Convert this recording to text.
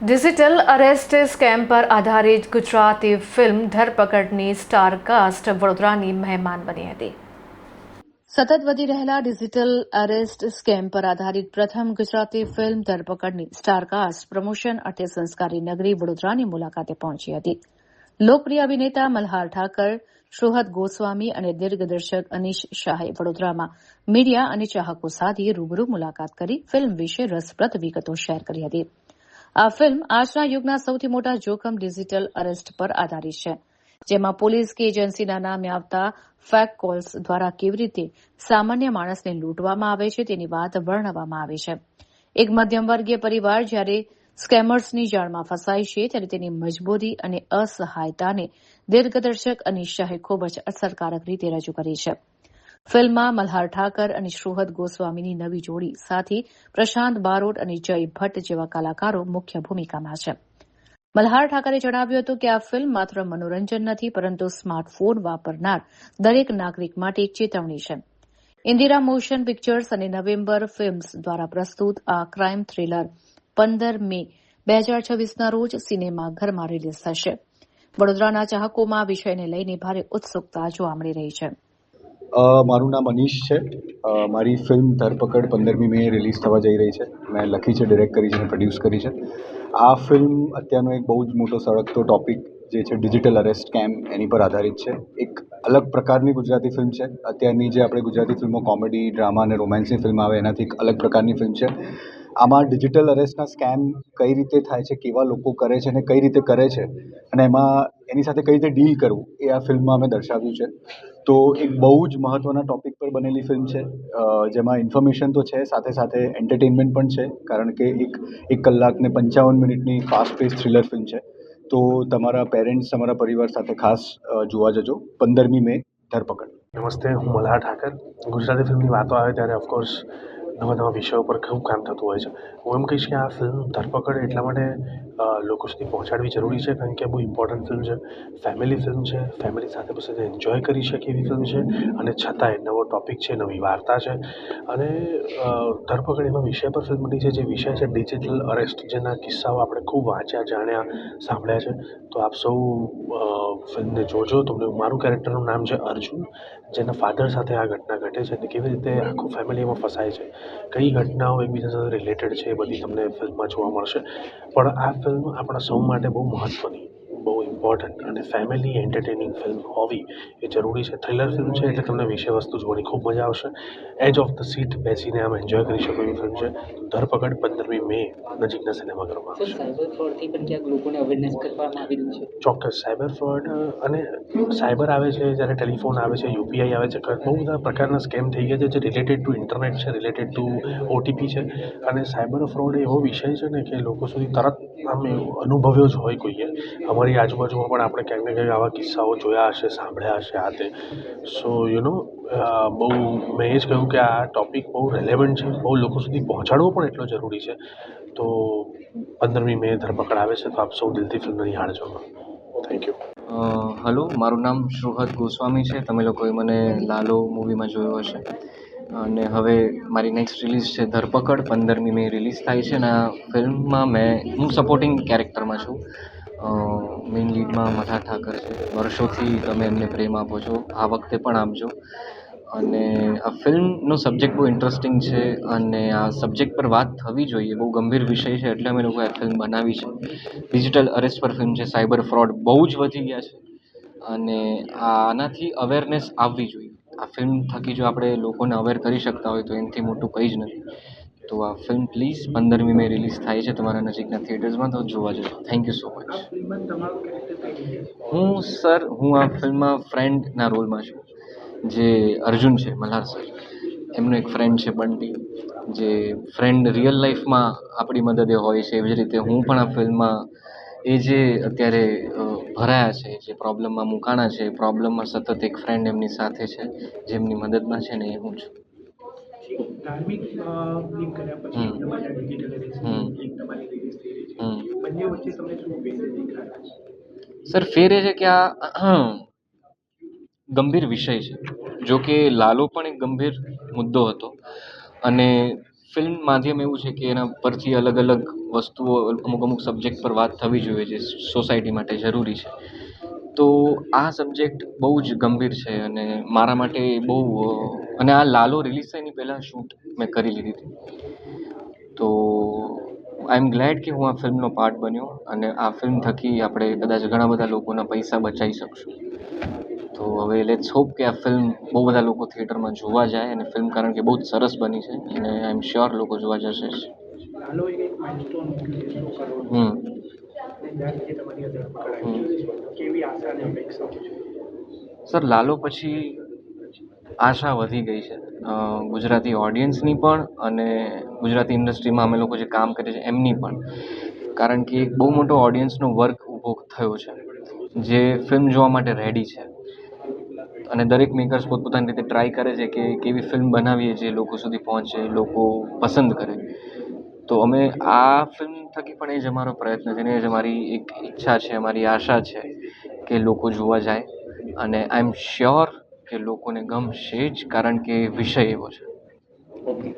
Digital arrest scam પર આધારિત Gujarati film ધરપકડની star cast વડોદરાની મહેમાન બની હતી. સતત વધી રહેલા ડિજિટલ અરેસ્ટ સ્કેમ પર આધારિત પ્રથમ ગુજરાતી ફિલ્મ ધરપકડની સ્ટારકાસ્ટ પ્રમોશન અર્થે સંસ્કારી નગરી વડોદરાની મુલાકાતે પહોંચી હતી. લોકપ્રિય અભિનેતા મલ્હાર ઠાકર, શોહદ ગોસ્વામી અને દિગ્દર્શક અનીશ શાહે વડોદરામાં મીડિયા અને ચાહકો સાથે રૂબરૂ મુલાકાત કરી ફિલ્મ વિશે રસપ્રદ વિગતો શેર કરી હતી. આ ફિલ્મ આજના યુગના સૌથી મોટા જોખમ ડિજિટલ અરેસ્ટ પર આધારિત છે, જેમાં પોલીસ કે એજન્સીના નામે આવતા ફેક કોલ્સ દ્વારા કેવી રીતે સામાન્ય માણસને લૂંટવામાં આવે છે તેની વાત વર્ણવવામાં આવી છે. એક મધ્યમવર્ગીય પરિવાર જ્યારે સ્કેમર્સની જાળમાં ફસાય છે ત્યારે તેની મજબૂરી અને અસહાયતાને દિગ્દર્શક અનીશ શાહે ખૂબ જ અસરકારક રીતે રજૂ કરી છે. ફિલ્મમાં મલ્હાર ઠાકર અને શોહદ ગોસ્વામીની નવી જોડી સાથે પ્રશાંત બારોટ અને જય ભટ્ટ જેવા કલાકારો મુખ્ય ભૂમિકામાં છે. મલ્હાર ઠાકરે જણાવ્યું હતું કે આ ફિલ્મ માત્ર મનોરંજન નથી, પરંતુ સ્માર્ટફોન વાપરનાર દરેક નાગરિક માટે એક ચેતવણી છે. ઇન્દિરા મોશન પિક્ચર્સ અને નવેમ્બર ફિલ્મ્સ દ્વારા પ્રસ્તુત આ ક્રાઇમ થ્રિલર 15 મે 2026ના રોજ સિનેમાઘરમાં રિલીઝ થશે. વડોદરાના ચાહકોમાં આ વિષયને લઈને ભારે ઉત્સુકતા જોવા મળી રહી છે. મારું નામ અનીશ છે. મારી ફિલ્મ ધરપકડ 15મી મે રિલીઝ થવા જઈ રહી છે. મેં લખી છે, ડિરેક્ટ કરી છે અને પ્રોડ્યુસ કરી છે. આ ફિલ્મ અત્યારનો એક બહુ જ મોટો સળગતો ટોપિક જે છે ડિજિટલ અરેસ્ટ સ્કેમ, એની પર આધારિત છે. એક અલગ પ્રકારની ગુજરાતી ફિલ્મ છે. અત્યારની જે આપણે ગુજરાતી ફિલ્મો કોમેડી, ડ્રામા અને રોમેન્સની ફિલ્મ આવે એનાથી એક અલગ પ્રકારની ફિલ્મ છે. આમાં ડિજિટલ અરેસ્ટના સ્કેમ કઈ રીતે થાય છે, કેવા લોકો કરે છે અને કઈ રીતે કરે છે અને એમાં એની સાથે કઈ રીતે ડીલ કરવું એ આ ફિલ્મમાં અમે દર્શાવ્યું છે. તો એક બહુ જ મહત્ત્વના ટૉપિક પર બનેલી ફિલ્મ છે, જેમાં ઇન્ફોર્મેશન તો છે, સાથે સાથે એન્ટરટેનમેન્ટ પણ છે, કારણ કે એક કલાક ને 55 મિનિટની ફાસ્ટ પેસ થ્રિલર ફિલ્મ છે. તો તમારા પેરેન્ટ્સ, તમારા પરિવાર સાથે ખાસ જોવા જજો. 15મી મે ધરપકડ. નમસ્તે, હું મલ્હાર ઠાકર. ગુજરાતી ફિલ્મની વાતો આવે ત્યારે ઓફકોર્સ નવા નવા વિષયો પર ખૂબ કામ થતું હોય છે. હું એમ કહીશ કે આ ફિલ્મ ધરપકડ એટલા માટે લોકો સુધી પહોંચાડવી જરૂરી છે કારણ કે બહુ ઇમ્પોર્ટન્ટ ફિલ્મ છે, ફેમિલી ફિલ્મ છે, ફેમિલી સાથે પછી એન્જોય કરી શકે એવી ફિલ્મ છે અને છતાંય નવો ટૉપિક છે, નવી વાર્તા છે. અને ધરપકડ એવા વિષય પર ફિલ્મ બની છે જે વિષય છે ડિજિટલ અરેસ્ટ, જેના કિસ્સાઓ આપણે ખૂબ વાંચ્યા, જાણ્યા, સાંભળ્યા છે. તો આપ સૌ ફિલ્મને જોજો. તમને મારું કેરેક્ટરનું નામ છે અર્જુન, જેના ફાધર સાથે આ ઘટના ઘટે છે અને કેવી રીતે આખું ફેમિલી એમાં ફસાય છે, કઈ ઘટનાઓ એકબીજા સાથે રિલેટેડ છે, એ બધી તમને ફિલ્મમાં જોવા મળશે. પણ આ ફિલ્મ આપણા સૌ માટે બહુ મહત્ત્વની, બહુ ઇમ્પોર્ટન્ટ અને ફેમિલી એન્ટરટેનિંગ ફિલ્મ હોવી એ જરૂરી છે. થ્રિલર ફિલ્મ છે એટલે તમને વિષય વસ્તુ જોવાની ખૂબ મજા આવશે. એજ ઓફ ધ સીટ બેસીને આમ એન્જોય કરી શકો એવી ફિલ્મ છે. ધરપકડ 15મી મે નજીકના સિનેમાઘરોમાં આવશે. સાયબર ફ્રોડથી પણ ક્યાંક લોકોને અવેરનેસ કરવામાં આવી રહ્યું છે. ચોક્કસ સાયબર ફ્રોડ અને સાયબર આવે છે, જ્યારે ટેલિફોન આવે છે, યુપીઆઈ આવે છે, બહુ બધા પ્રકારના સ્કેમ થઈ ગયા છે જે રિલેટેડ ટુ ઇન્ટરનેટ છે, રિલેટેડ ટુ ઓટીપી છે. અને સાયબર ફ્રોડ એવો વિષય છે ને કે લોકો સુધી તરત આમ અનુભવ્યો જ હોય કોઈએ. અમારી આજુબાજુમાં પણ આપણે ક્યાંક ને ક્યાંક આવા કિસ્સાઓ જોયા હશે, સાંભળ્યા હશે આ તે. સો બહુ મેં એ જ કહ્યું કે આ ટૉપિક બહુ રેલેવન્ટ છે, બહુ લોકો સુધી પહોંચાડવો પણ એટલો જરૂરી છે. તો 15મી મે ધરપકડ આવે છે, તો આપ સૌ દિલથી ફિલ્મને નિહાળજો. Thank you. હલો, મારું નામ શોહદ ગોસ્વામી છે. તમે લોકોએ મને લાલો મૂવીમાં જોયો હશે અને હવે મારી નેક્સ્ટ રિલીઝ છે ધરપકડ. 15મી મે રિલીઝ થાય છે અને આ ફિલ્મમાં હું સપોર્ટિંગ કેરેક્ટરમાં છું. મેઇન લીડમાં મલ્હાર ઠાકર છે. વર્ષોથી તમે એમને પ્રેમ આપો છો, આ વખતે પણ આપજો. અને આ ફિલ્મનો સબ્જેક્ટ બહુ ઇન્ટરેસ્ટિંગ છે અને આ સબ્જેક્ટ પર વાત થવી જોઈએ. બહુ ગંભીર વિષય છે એટલે અમે લોકોએ આ ફિલ્મ બનાવી છે. ડિજિટલ અરેસ્ટ પર ફિલ્મ છે. સાયબર ફ્રોડ બહુ જ વધી ગયા છે અને આનાથી અવેરનેસ આવવી જોઈએ. આ ફિલ્મ થકી જો આપણે લોકોને અવેર કરી શકતા હોય તો એનાથી મોટું કંઈ જ નથી. તો આ ફિલ્મ પ્લીઝ 15મી મે રિલીઝ થાય છે તમારા નજીકના થિયેટર્સમાં, તો જોવા જજો. Thank you so much. હું આ ફિલ્મમાં ફ્રેન્ડના રોલમાં છું, જે અર્જુન છે, મલ્હાર સર. એમનો એક ફ્રેન્ડ છે બંટી, જે ફ્રેન્ડ રિયલ લાઈફમાં આપણી મદદે હોય છે. એવી જ રીતે હું પણ આ ફિલ્મમાં એ જે અત્યારે ભરાયા છે, જે પ્રોબ્લેમમાં મુકાણા છે, એ પ્રોબ્લેમમાં સતત એક ફ્રેન્ડ એમની સાથે છે, જેમની મદદમાં છે ને એ હું છું. ધાર્મિક ફિલ્મ કર્યા પછી તમારા ડિજિટલ ફિલ્મ તમારી રિલીઝ થઈ રહી છે, બંને વચ્ચે તમને શું ફેર દેખાય? સર, ફેર એ છે કે આ ગંભીર વિષય છે. જો કે લાલો પણ એક ગંભીર મુદ્દો હતો અને ફિલ્મ માધ્યમ એવું છે કે એના પરથી અલગ અલગ વસ્તુઓ અમુક સબ્જેક્ટ પર વાત થવી જોઈએ જે સોસાયટી માટે જરૂરી છે. તો આ સબ્જેક્ટ બહુ જ ગંભીર છે અને મારા માટે બહુ અને આ લાલો રિલીઝ થાય એની પહેલાં શૂટ મેં કરી લીધી હતી. તો આઈ એમ ગ્લેડ કે હું આ ફિલ્મનો પાર્ટ બન્યો અને આ ફિલ્મ થકી આપણે કદાચ ઘણા બધા લોકોના પૈસા બચાવી શકશું. તો હવે લેટ્સ હોપ કે આ ફિલ્મ બહુ બધા લોકો થિયેટરમાં જોવા જાય અને ફિલ્મ કારણ કે બહુ જ સરસ બની છે અને આઈ એમ શ્યોર લોકો જોવા જશે જ. લાલો એક માઇલસ્ટોન મૂક્યું છે 100 કરોડ હમ અને ત્યારથી તમારી આ ધરપકડ આવી છે. કેવી આશા અને અપેક્ષાઓ છે? સર લાલો પછી આશા વધી ગઈ છે ગુજરાતી ઓડિયન્સની પણ અને ગુજરાતી ઇન્ડસ્ટ્રીમાં અમે લોકો જે કામ કરીએ છીએ એમની પણ. કારણ કે એક બહુ મોટો ઓડિયન્સનો વર્ગ ઊભો થયો છે જે ફિલ્મ જોવા માટે રેડી છે અને દરેક મેકર્સ પોતપોતાની રીતે ટ્રાય કરે છે કે કેવી ફિલ્મ બનાવીએ જે લોકો સુધી પહોંચે, લોકો પસંદ કરે. તો અમે આ ફિલ્મ થકી પણ એ જ અમારો પ્રયત્ન છે ને એ જ અમારી એક ઈચ્છા છે, અમારી આશા છે કે લોકો જોવા જાય અને આઈ એમ શ્યોર કે લોકોને ગમશે જ કારણ કે વિષય એવો છે. ઓકે.